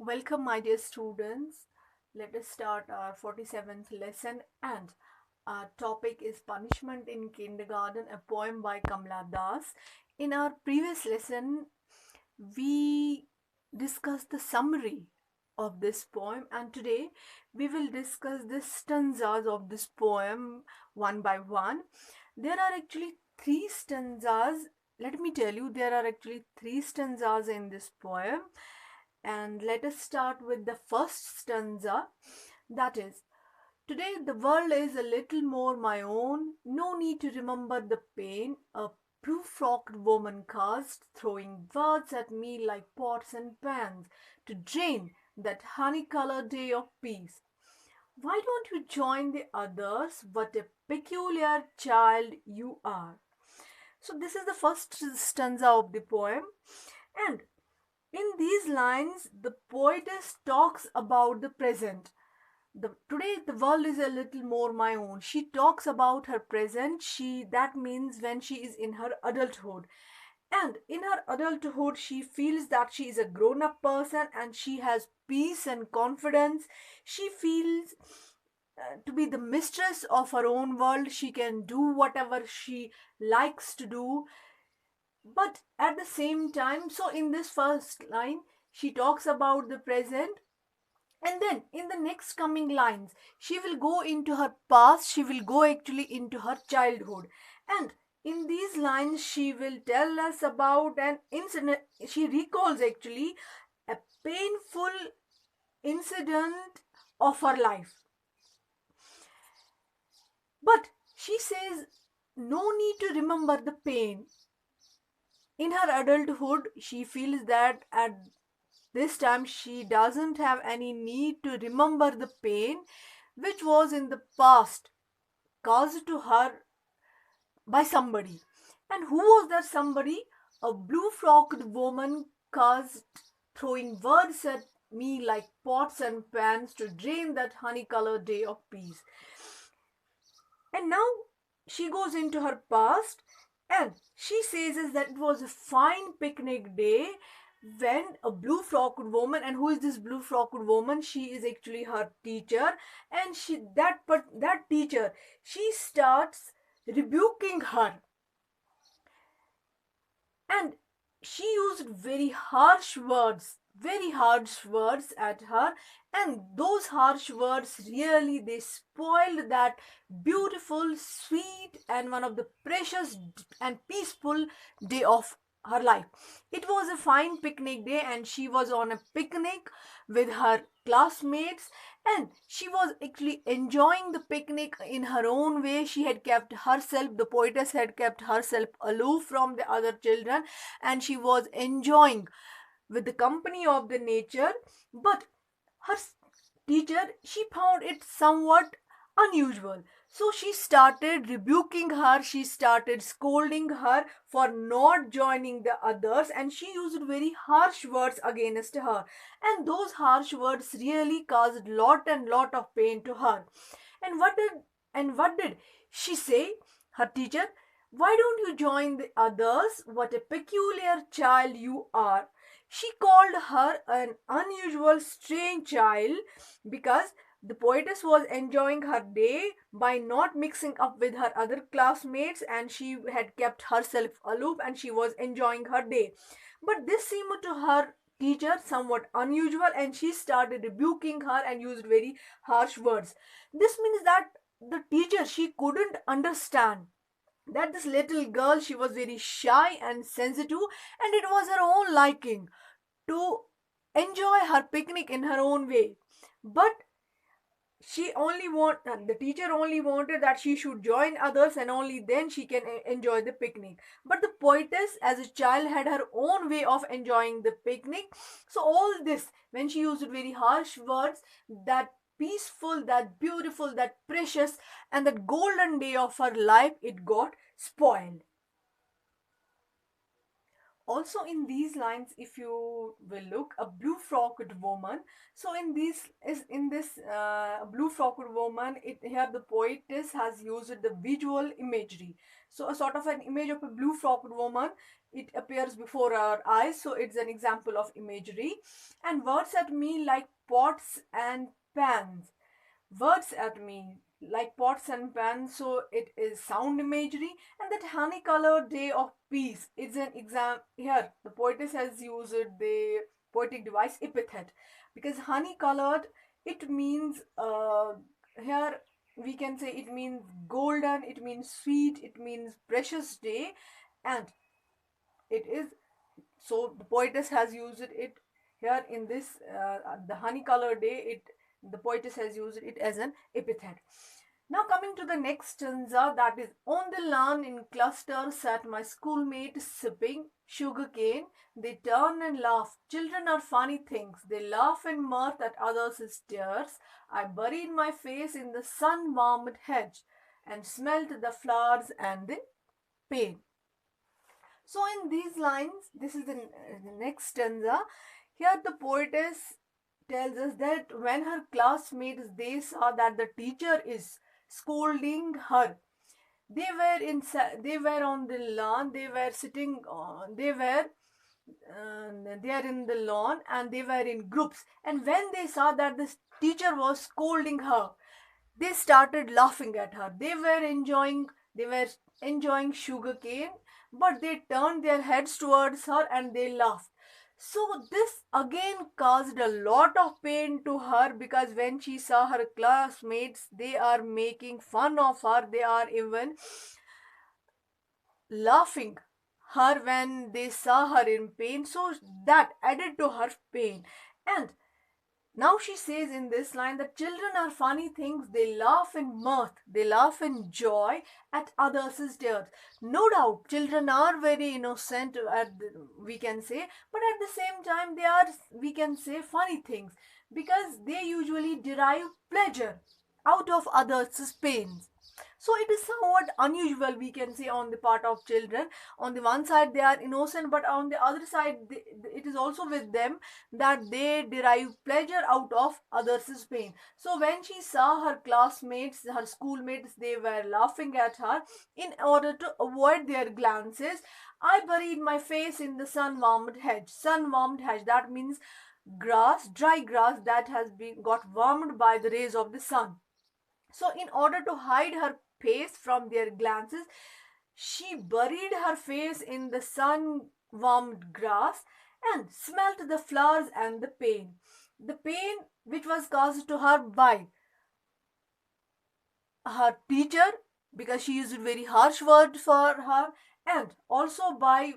Welcome, my dear students. Let us start our 47th lesson, and our topic is Punishment in Kindergarten, a poem by Kamla Das. In our previous lesson, we discussed the summary of this poem, and today we will discuss the stanzas of this poem one by one. There are actually three stanzas. Let me tell you, there are actually three stanzas in this poem, and let us start with the first stanza, that is, today the world is a little more my own, no need to remember the pain a blue-frocked woman cast, throwing words at me like pots and pans to drain that honey-colored day of peace. Why don't you join the others? What a peculiar child you are. So this is the first stanza of the poem, and in these lines, the poetess talks about the present. Today the world is a little more my own. She talks about her present. That means when she is in her adulthood. And in her adulthood, she feels that she is a grown up person and she has peace and confidence. She feels to be the mistress of her own world. She can do whatever she likes to do, but at the same time, so in this first line she talks about the present, and then in the next coming lines she will go into her past, she will go actually into her childhood, and in these lines she will tell us about an incident. She recalls actually a painful incident of her life, but she says no need to remember the pain. In her adulthood she feels that at this time she doesn't have any need to remember the pain which was in the past caused to her by somebody. And who was that somebody? A blue frocked woman caused throwing words at me like pots and pans to drain that honey colored day of peace. And now she goes into her past, and she says is that it was a fine picnic day when a blue frocked woman, and who is this blue frocked woman? She is actually her teacher, and that teacher, she starts rebuking her, and she used very harsh words at her, and those harsh words really they spoiled that beautiful, sweet, and one of the precious and peaceful day of her life. It was a fine picnic day, and she was on a picnic with her classmates, and she was actually enjoying the picnic in her own way. She had kept herself, the poetess had kept herself aloof from the other children, and she was enjoying with the company of the nature. But her teacher, she found it somewhat unusual, so she started rebuking her, she started scolding her for not joining the others, and she used very harsh words against her, and those harsh words really caused lot of pain to her. And what did she say? Her teacher, why don't you join the others? What a peculiar child you are. She called her an unusual, strange child because the poetess was enjoying her day by not mixing up with her other classmates, and she had kept herself aloof and she was enjoying her day. But this seemed to her teacher somewhat unusual, and she started rebuking her and used very harsh words. This means that the teacher, she couldn't understand that this little girl, she was very shy and sensitive, and it was her own liking to enjoy her picnic in her own way. But the teacher only wanted that she should join others, and only then she can enjoy the picnic. But the poetess as a child had her own way of enjoying the picnic. So all this, when she used very harsh words, that peaceful, that beautiful, that precious, and that golden day of her life, it got spoiled. Also in these lines, if you will look, a blue frocked woman. So in this blue frocked woman, it here the poetess has used the visual imagery. So a sort of an image of a blue frocked woman it appears before our eyes, so it's an example of imagery. And words at me like pots and pans. Words at me like pots and pans, so it is sound imagery. And that honey colored day of peace, it's an exam. Here the poetess has used the poetic device epithet, because honey colored, it means here we can say it means golden, it means sweet, it means precious day. And it is, so the poetess has used it here in this the honey colored day, it, the poetess has used it as an epithet. Now coming to the next stanza, that is, on the lawn in clusters sat my schoolmates sipping sugarcane. They turn and laugh. Children are funny things. They laugh in mirth at others' tears. I buried my face in the sun-warmed hedge and smelt the flowers and the pain. So in these lines, this is the next stanza. Here the poetess tells us that when her classmates, they saw that the teacher is scolding her, they were on the lawn, they were sitting on, they are in the lawn and they were in groups. And when they saw that the teacher was scolding her, they started laughing at her. They were enjoying sugarcane, but they turned their heads towards her and they laughed. So this again caused a lot of pain to her, because when she saw her classmates, they are making fun of her, they are even laughing her when they saw her in pain. So that added to her pain. And now she says in this line that children are funny things, they laugh in mirth, they laugh in joy at others' tears. No doubt, children are very innocent, we can say, but at the same time, they are, we can say, funny things, because they usually derive pleasure out of others' pains. So it is somewhat unusual, we can say, on the part of children. On the one side they are innocent, but on the other side it is also with them that they derive pleasure out of others' pain. So when she saw her classmates, her schoolmates, they were laughing at her, in order to avoid their glances, I buried my face in the sun-warmed hedge. Sun-warmed hedge, that means grass, dry grass that has been got warmed by the rays of the sun. So, in order to hide her face from their glances, she buried her face in the sun warmed grass and smelt the flowers and the pain. The pain which was caused to her by her teacher, because she used very harsh words for her, and also by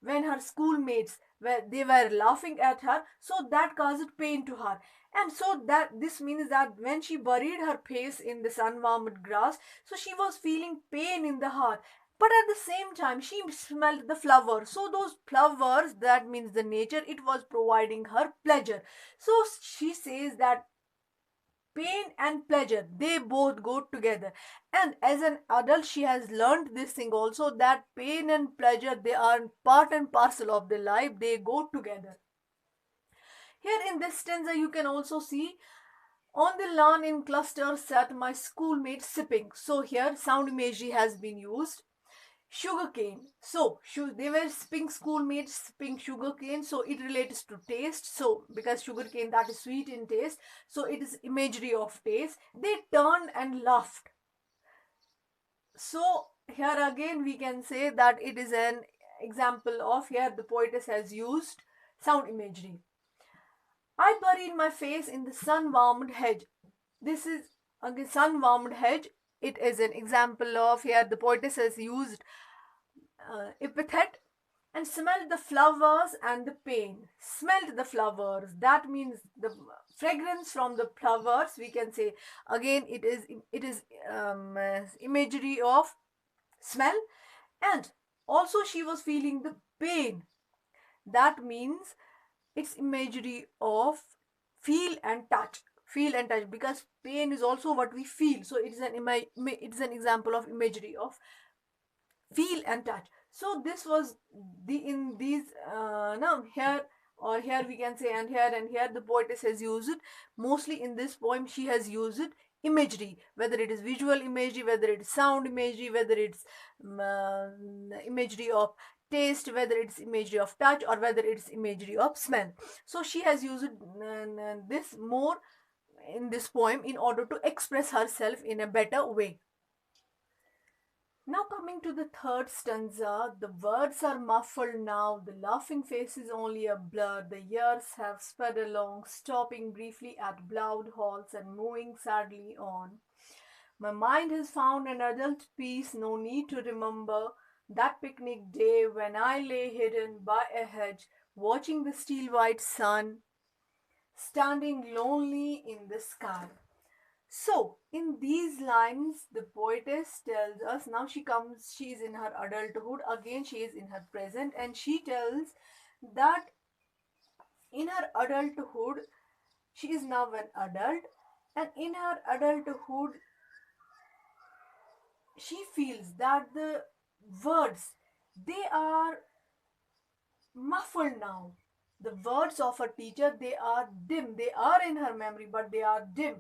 when her schoolmates they were laughing at her, so that caused pain to her. And so that this means that when she buried her face in the sun-warmed grass, so she was feeling pain in the heart, but at the same time she smelled the flower. So those flowers, that means the nature, it was providing her pleasure. So she says that pain and pleasure, they both go together. And as an adult she has learned this thing also, that pain and pleasure, they are part and parcel of the life, they go together. Here in this stanza you can also see, on the lawn in clusters sat my schoolmates sipping. So here sound imagery has been used. Sugarcane, so they were sipping, schoolmates sipping sugarcane, so it relates to taste. So because sugarcane, that is sweet in taste, so it is imagery of taste. They turned and laughed. So here again we can say that it is an example of, here the poetess has used sound imagery. I buried my face in the sun-warmed hedge. This is again sun-warmed hedge. It is an example of, here the poetess has used epithet. And smelled the flowers and the pain. Smelled the flowers, that means the fragrance from the flowers, we can say. Again it is imagery of smell. And also she was feeling the pain, that means it's imagery of feel and touch. Feel and touch, because pain is also what we feel, so it is an example of imagery of feel and touch. So this was the, in these now here, or here we can say, and here the poetess has used it. Mostly in this poem she has used it imagery, whether it is visual imagery, whether it is sound imagery, whether it's imagery of taste, whether it's imagery of touch, or whether it's imagery of smell. So she has used this more in this poem in order to express herself in a better way. Now coming to the third stanza, the words are muffled now, the laughing face is only a blur, the years have sped along, stopping briefly at bowed halls and moving sadly on. My mind has found an adult peace, no need to remember that picnic day when I lay hidden by a hedge, watching the steel white sun standing lonely in the sky. So, in these lines, the poetess tells us now she is in her adulthood, again, she is in her present, and she tells that in her adulthood, she is now an adult, and in her adulthood, she feels that the words they are muffled now. The words of her teacher, they are dim, they are in her memory, but they are dim.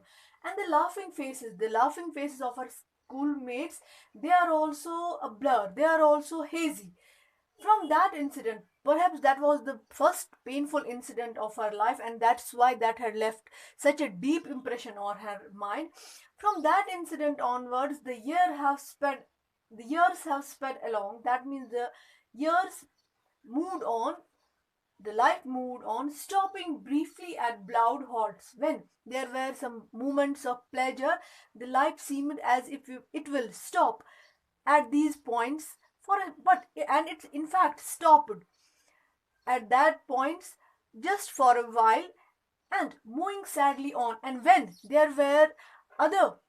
And the laughing faces of her schoolmates, they are also a blur, they are also hazy. From that incident, perhaps that was the first painful incident of her life, and that's why that had left such a deep impression on her mind. From that incident onwards, the years have sped along. That means the years moved on, the life moved on, stopping briefly at bowed halts. When there were some moments of pleasure, the life seemed as if it will stop at these points and it in fact stopped at that points just for a while and moving sadly on. And when there were other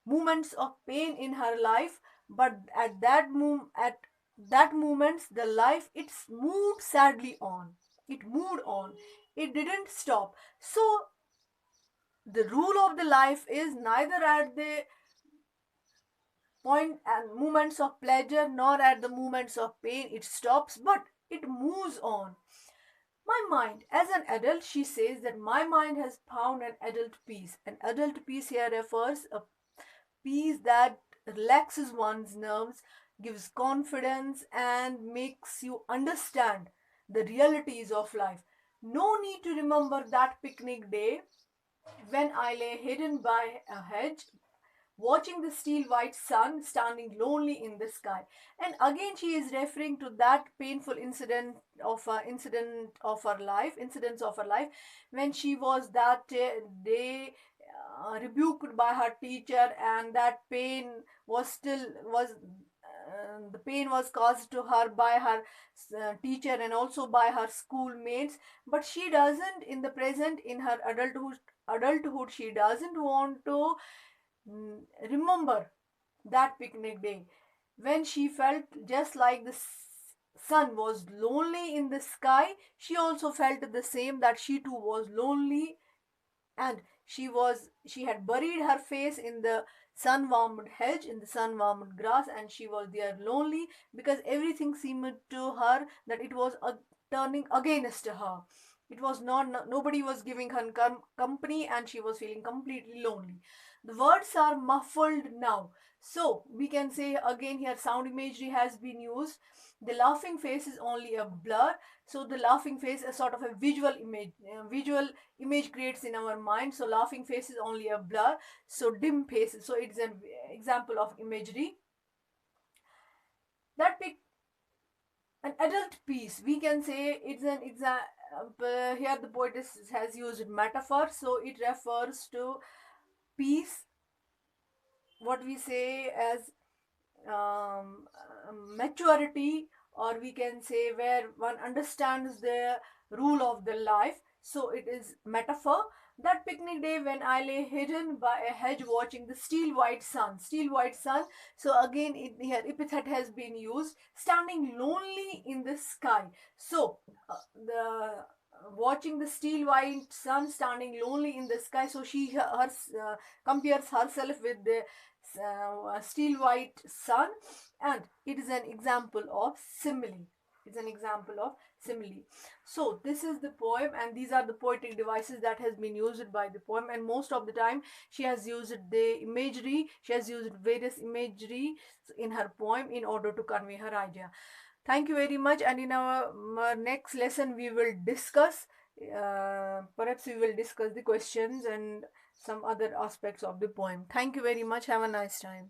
moments of pain in her life, but at that moments the life it's moved sadly on, it moved on, it didn't stop. So the rule of the life is neither at the point and moments of pleasure nor at the moments of pain it stops, but it moves on. My mind, as an adult, she says that my mind has found an adult peace. An adult peace here refers a peace that relaxes one's nerves, gives confidence, and makes you understand the realities of life. No need to remember that picnic day when I lay hidden by a hedge, watching the steel white sun standing lonely in the sky. And again, she is referring to that painful incidents of her life when she was that day rebuked by her teacher, and that pain was still was the pain was caused to her by her teacher and also by her schoolmates. But she doesn't in the present, in her adulthood, she doesn't want to remember that picnic day when she felt just like the sun was lonely in the sky. She also felt the same, that she too was lonely, and she had buried her face in the sun warmed hedge, in the sun warmed grass, and she was there lonely because everything seemed to her that it was turning against her. It was not, nobody was giving her company, and she was feeling completely lonely. The words are muffled now, so we can say again here sound imagery has been used. The laughing face is only a blur, so the laughing face is sort of a visual image creates in our mind. So laughing face is only a blur, so dim faces, so it's an example of imagery that pick an adult piece. We can say it's an example. Here the poetess has used metaphor, so it refers to peace, what we say as maturity, or we can say where one understands the rule of the life. So it is metaphor. That picnic day when I lay hidden by a hedge watching the steel white sun. So again, here epithet has been used, standing lonely in the sky. So the watching the steel white sun standing lonely in the sky. So compares herself with the steel white sun, and it is an example of simile. It's an example of simile. So this is the poem, and these are the poetic devices that has been used by the poem. And most of the time she has used the imagery, she has used various imagery in her poem in order to convey her idea. Thank you very much. And in our next lesson, we will discuss, perhaps we will discuss the questions and some other aspects of the poem. Thank you very much. Have a nice time.